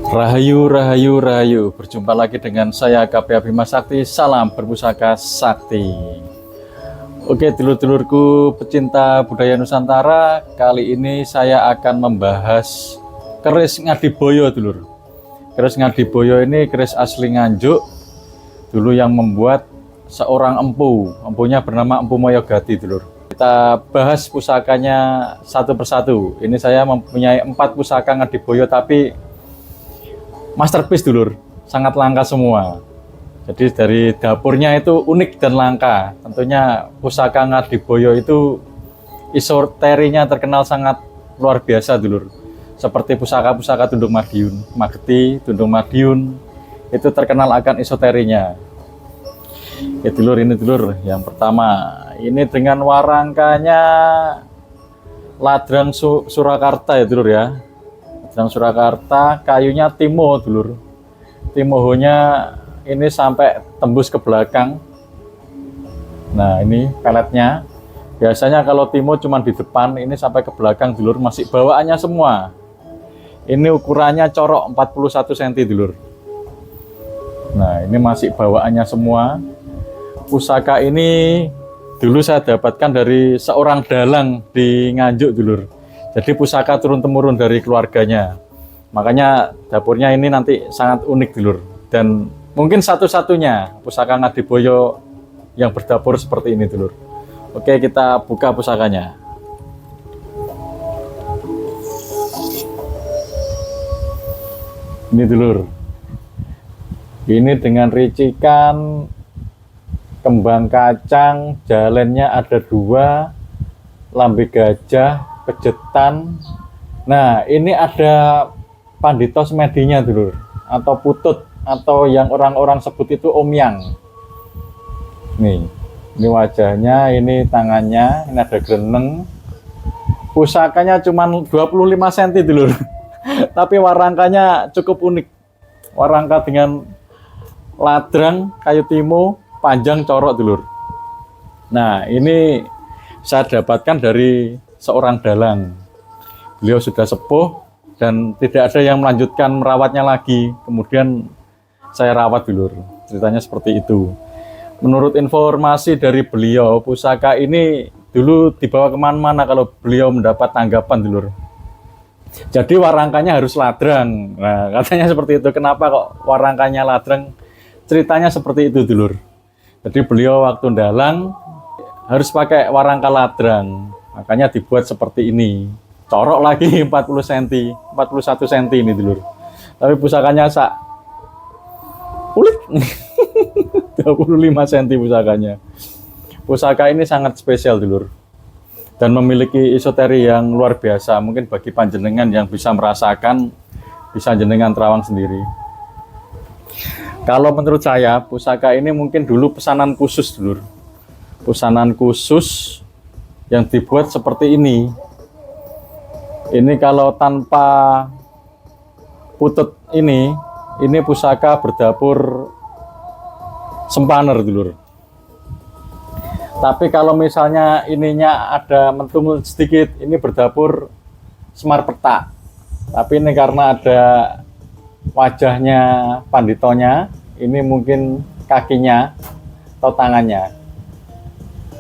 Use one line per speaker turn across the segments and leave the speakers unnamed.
Rahayu, rahayu, rahayu. Berjumpa lagi dengan saya KPA Bima Sakti. Salam berpusaka sakti. Oke, dulur-dulurku pecinta budaya Nusantara, kali ini saya akan membahas keris Ngadiboyo, dulur. Keris Ngadiboyo ini keris asli Nganjuk, dulu yang membuat seorang empu. Empunya bernama Empu Moyogati, dulur. Kita bahas pusakanya satu persatu. Ini saya mempunyai 4 pusaka Ngadiboyo, tapi masterpiece, dulur, sangat langka semua. Jadi dari dapurnya itu unik dan langka. Tentunya pusaka Ngadiboyo itu esoterinya terkenal sangat luar biasa, dulur. Seperti pusaka-pusaka Tundung Madiun, Mageti, Tundung Madiun, itu terkenal akan esoterinya. Ya, dulur, ini dulur, yang pertama, ini dengan warangkanya Ladrang Surakarta, ya dulur ya. Ladrang Surakarta, kayunya timo, dulur. Timohonya ini sampai tembus ke belakang. Nah, ini peletnya. Biasanya kalau timo cuma di depan, ini sampai ke belakang, dulur, masih bawaannya semua. Ini ukurannya corok 41 cm, dulur. Nah, ini masih bawaannya semua. Pusaka ini dulu saya dapatkan dari seorang dalang di Nganjuk, dulur. Jadi pusaka turun-temurun dari keluarganya. Makanya dapurnya ini nanti sangat unik, dulur. Dan mungkin satu-satunya pusaka Ngadiboyo yang berdapur seperti ini, dulur. Oke, kita buka pusakanya. Ini, dulur. Ini dengan ricikan kembang kacang, jalannya ada 2, lambe gajah, kejetan. Nah, ini ada panditos medinya, dulur, atau putut, atau yang orang-orang sebut itu omyang. Nih, ini wajahnya, ini tangannya, ini ada greneng. Pusakanya cuma 25 cm, dulur. Tapi warangkanya cukup unik. Warangka dengan ladrang kayu timo, panjang corok, dulur. Nah, ini saya dapatkan dari seorang dalang. Beliau sudah sepuh dan tidak ada yang melanjutkan merawatnya lagi. Kemudian saya rawat, dulur. Ceritanya seperti itu. Menurut informasi dari beliau, pusaka ini dulu dibawa kemana-mana kalau beliau mendapat tanggapan, dulur. Jadi warangkanya harus ladrang. Nah, katanya seperti itu. Kenapa kok warangkanya ladrang? Ceritanya seperti itu, dulur. Jadi beliau waktu dalang harus pakai warangka ladrang. Makanya dibuat seperti ini. Corok lagi 40 cm, 41 cm ini, dulur. Tapi pusakanya sak ulik. 25 cm pusakanya. Pusaka ini sangat spesial, dulur. Dan memiliki esoteri yang luar biasa. Mungkin bagi panjenengan yang bisa merasakan, bisa jenengan terawang sendiri. Kalau menurut saya, pusaka ini mungkin dulu pesanan khusus, dulur. Pesanan khusus yang dibuat seperti ini. Ini kalau tanpa putut ini pusaka berdapur sempaner, dulur. Tapi kalau misalnya ininya ada mentumul sedikit, ini berdapur semar petak. Tapi ini karena ada wajahnya panditonya, ini mungkin kakinya atau tangannya.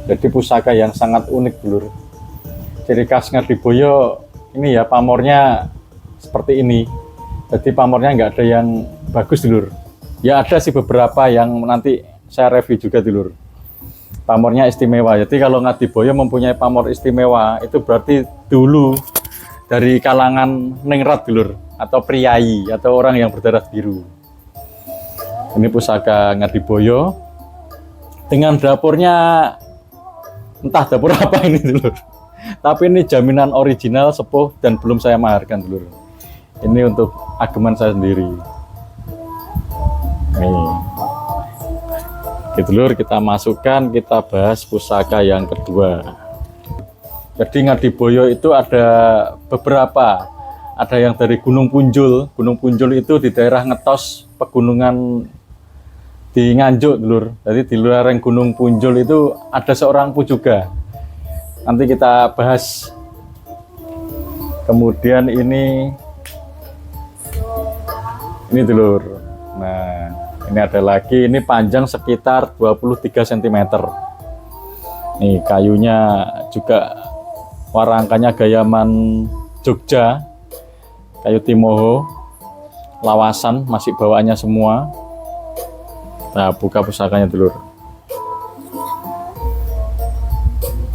Jadi pusaka yang sangat unik, dulur. Ciri khas Ngadiboyo ini ya, pamornya seperti ini. Jadi pamornya nggak ada yang bagus, dulur. Ya ada sih beberapa yang nanti saya review juga, dulur. Pamornya istimewa. Jadi kalau Ngadiboyo mempunyai pamor istimewa, itu berarti dulu dari kalangan ningrat dulur, atau priayi atau orang yang berdarah biru. Ini pusaka Ngadiboyo dengan dapurnya, entah dapur apa ini dulur, tapi ini jaminan original, sepuh, dan belum saya maharkan dulur. Ini untuk ageman saya sendiri. Nih, gitu dulur, kita masukkan, kita bahas pusaka yang kedua. Jadi Ngadiboyo itu ada beberapa, ada yang dari Gunung Punjul. Gunung Punjul itu di daerah Ngetos, pegunungan di Nganjuk dulur. Jadi di lereng Gunung Punjul itu ada seorang pujuga. Nanti kita bahas. Kemudian ini dulur. Nah, ini ada lagi, ini panjang sekitar 23 cm. Nih kayunya juga warangkanya gayaman Jogja, kayu Timoho, lawasan, masih bawaannya semua. Nah, buka pusakanya dulur.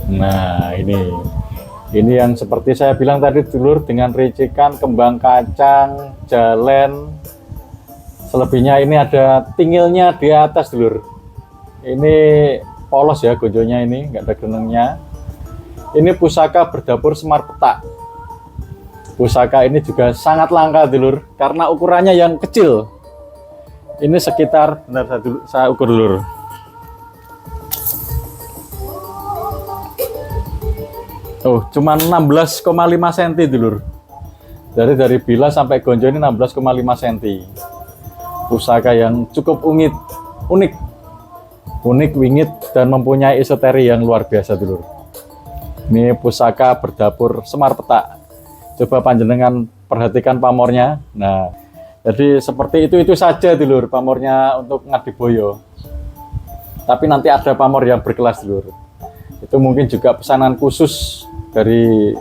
Nah, ini yang seperti saya bilang tadi dulur, dengan ricikan kembang kacang, jalen. Selebihnya ini ada tingilnya di atas dulur. Ini polos ya gonjonya, ini nggak ada genengnya. Ini pusaka berdapur Semar Petak. Pusaka ini juga sangat langka dulur, karena ukurannya yang kecil. Ini sekitar, bentar saya ukur dulur. Oh, cuma 16,5 cm dulur. Dari bila sampai gonjo ini 16,5 cm. Pusaka yang cukup unik, wingit, dan mempunyai esoteri yang luar biasa dulur. Ini pusaka berdapur Semar Petak. Coba panjenengan perhatikan pamornya. Nah, jadi seperti itu saja dulur pamornya untuk Ngadiboyo. Tapi nanti ada pamor yang berkelas dulur. Itu mungkin juga pesanan khusus dari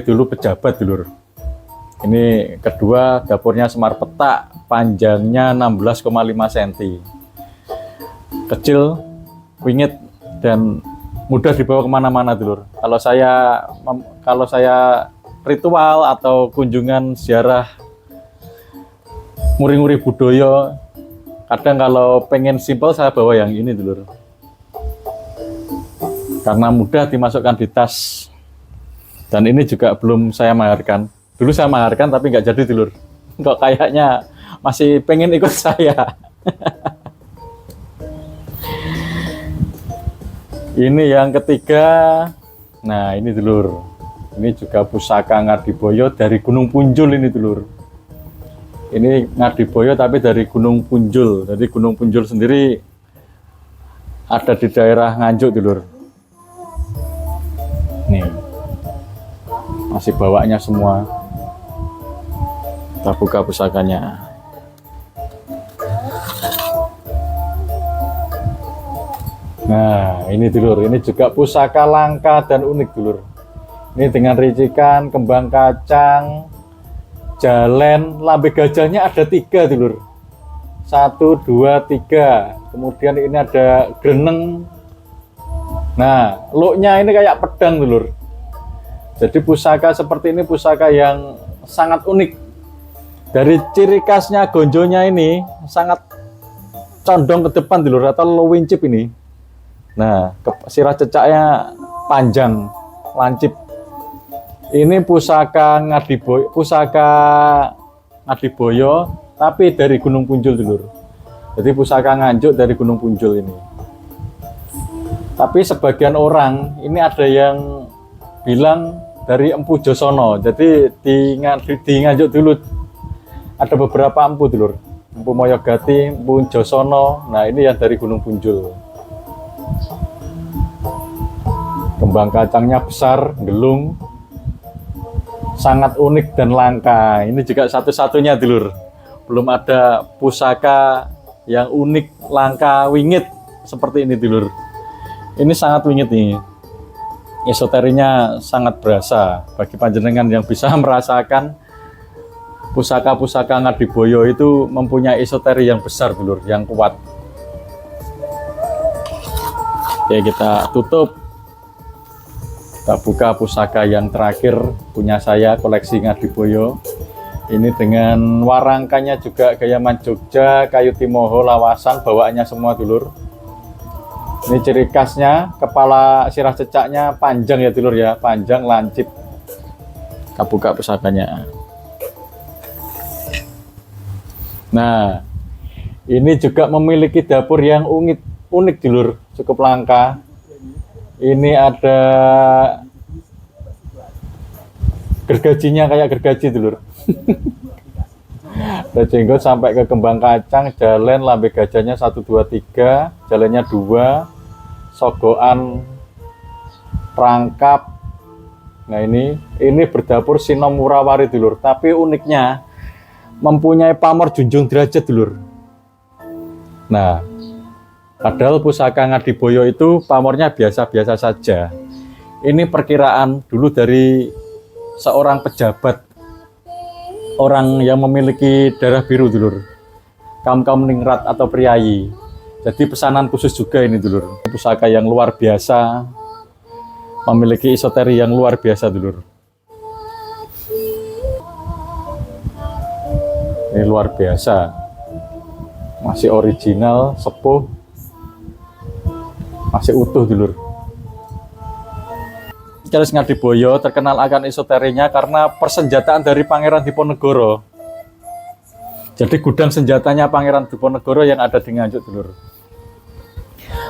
dulu pejabat dulur. Ini kedua, dapurnya Semar Petak, panjangnya 16,5 cm. Kecil, wingit, dan mudah dibawa kemana-mana dulur. Kalau saya ritual atau kunjungan ziarah muri-muri budaya, kadang kalau pengen simpel saya bawa yang ini dulur, karena mudah dimasukkan di tas. Dan ini juga belum saya maharkan. Dulu saya maharkan tapi nggak jadi dulur. Kok kayaknya masih pengen ikut saya. Ini yang ketiga. Nah, ini dulur. Ini juga pusaka Ngadiboyo dari Gunung Punjul ini dulur. Ini Ngadiboyo tapi dari Gunung Punjul. Jadi Gunung Punjul sendiri ada di daerah Nganjuk dulur. Nih. Masih bawanya semua. Kita buka pusakanya. Nah, ini dulur, ini juga pusaka langka dan unik dulur. Ini dengan ricikan kembang kacang, jalen, lambe gajahnya ada 3 dulur. 1, 2, 3. Kemudian ini ada greneng. Nah, loknya ini kayak pedang dulur. Jadi pusaka seperti ini pusaka yang sangat unik. Dari ciri khasnya gonjonya ini sangat condong ke depan dulur, atau lowincip ini. Nah, sirah cecaknya panjang, lancip. Ini pusaka Ngadiboyo, tapi dari Gunung Punjul dulur. Jadi pusaka Nganjuk dari Gunung Punjul ini. Tapi sebagian orang ini ada yang bilang dari Empu Josono. Jadi di Nganjuk dulu ada beberapa empu dulur. Empu Moyogati, Empu Josono. Nah, ini yang dari Gunung Punjul. Kembang kacangnya besar, gelung, sangat unik dan langka. Ini juga satu-satunya dulur. Belum ada pusaka yang unik, langka, wingit seperti ini dulur. Ini sangat wingit nih. Esoterinya sangat berasa. Bagi panjenengan yang bisa merasakan pusaka-pusaka Ngadiboyo itu mempunyai esoteri yang besar dulur, yang kuat. Oke, kita tutup. Tak buka pusaka yang terakhir punya saya, koleksi Ngadiboyo. Ini dengan warangkanya juga Gayaman Jogja, kayu timoho, lawasan, bawaannya semua dulur. Ini ciri khasnya, kepala sirah cecaknya panjang ya dulur ya, panjang lancip. Tak buka pusakanya. Nah, ini juga memiliki dapur yang unik dulur, cukup langka. Ini ada gergajinya kayak gergaji dulur. Ada jenggot sampai ke kembang kacang, jalen lambe gajahnya 1, 2, 3, jalannya 2, sogokan rangkap. Nah ini berdapur Sinom Murawari dulur, tapi uniknya mempunyai pamor junjung derajat dulur. Nah, padahal pusaka Ngadiboyo itu pamornya biasa-biasa saja. Ini perkiraan dulu dari seorang pejabat, orang yang memiliki darah biru dulur, kaum ningrat atau priayi. Jadi pesanan khusus juga ini dulur. Pusaka yang luar biasa, memiliki esoteri yang luar biasa dulur. Ini luar biasa, masih original, sepuh, masih utuh dulur. Keris Ngadiboyo terkenal akan esoterinya karena persenjataan dari Pangeran Diponegoro. Jadi gudang senjatanya Pangeran Diponegoro yang ada di Nganjuk dulur.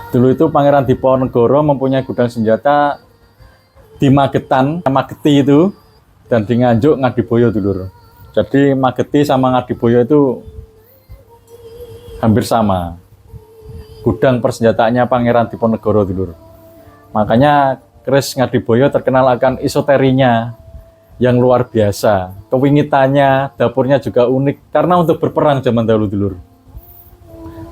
Dulu itu Pangeran Diponegoro mempunyai gudang senjata di Magetan, Mageti itu, dan di Nganjuk Ngadiboyo dulur. Jadi Mageti sama Ngadiboyo itu hampir sama. Gudang persenjataannya Pangeran Diponegoro dulur. Makanya keris Ngadiboyo terkenal akan esoterinya yang luar biasa. Kewingitannya, dapurnya juga unik karena untuk berperang zaman dahulu dulur.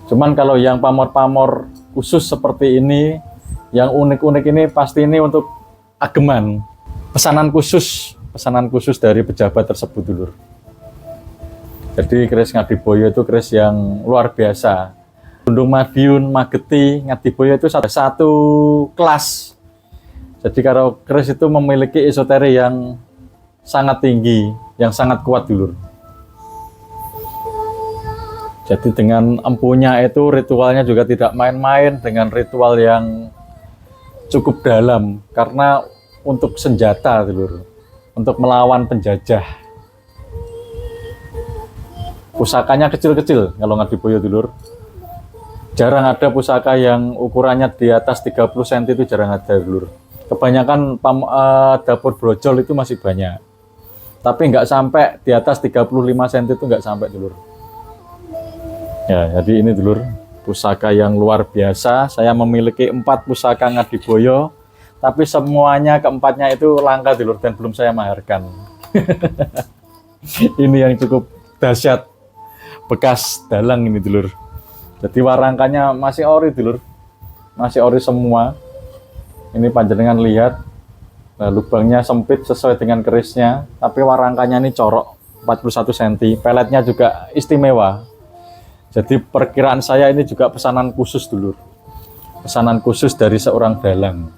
Cuman kalau yang pamor-pamor khusus seperti ini, yang unik-unik ini pasti ini untuk ageman. Pesanan khusus dari pejabat tersebut dulur. Jadi keris Ngadiboyo itu keris yang luar biasa. Gunung Madiun, Mageti, Ngadiboyo itu satu kelas. Jadi kalau keris itu memiliki esoteri yang sangat tinggi, yang sangat kuat dulur. Jadi dengan empunya itu ritualnya juga tidak main-main, dengan ritual yang cukup dalam. Karena untuk senjata dulur, untuk melawan penjajah. Pusakanya kecil-kecil kalau Ngadiboyo dulur. Jarang ada pusaka yang ukurannya di atas 30 cm itu jarang ada dulur. Kebanyakan dapur brojol itu masih banyak. Tapi nggak sampai di atas 35 cm itu nggak sampai dulur. Ya, jadi ini dulur, pusaka yang luar biasa. Saya memiliki 4 pusaka Ngadiboyo, tapi semuanya keempatnya itu langka dulur dan belum saya maharkan. Ini yang cukup dahsyat, bekas dalang ini dulur. Jadi warangkanya masih ori dulur, masih ori semua. Ini panjenengan lihat, nah, lubangnya sempit sesuai dengan kerisnya, tapi warangkanya ini corok 41 cm, peletnya juga istimewa. Jadi perkiraan saya ini juga pesanan khusus dulur, pesanan khusus dari seorang dalang.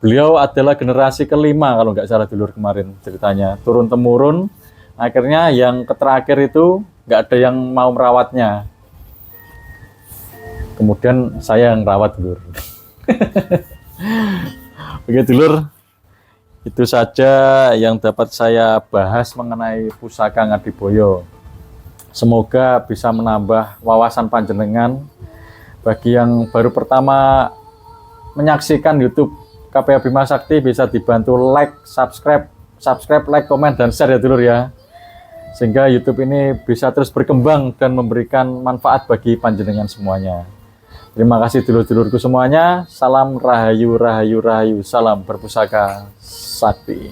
Beliau adalah generasi kelima kalau nggak salah dulur kemarin ceritanya, turun temurun. Akhirnya yang terakhir itu nggak ada yang mau merawatnya. Kemudian saya yang rawat dulur. Oke dulur, itu saja yang dapat saya bahas mengenai pusaka Ngadiboyo. Semoga bisa menambah wawasan panjenengan. Bagi yang baru pertama menyaksikan YouTube KPH Bima Sakti, bisa dibantu like, subscribe, like, komen, dan share ya dulur ya. Sehingga YouTube ini bisa terus berkembang dan memberikan manfaat bagi panjenengan semuanya. Terima kasih dulur-dulurku semuanya. Salam rahayu, rahayu, rahayu. Salam berpusaka sakti.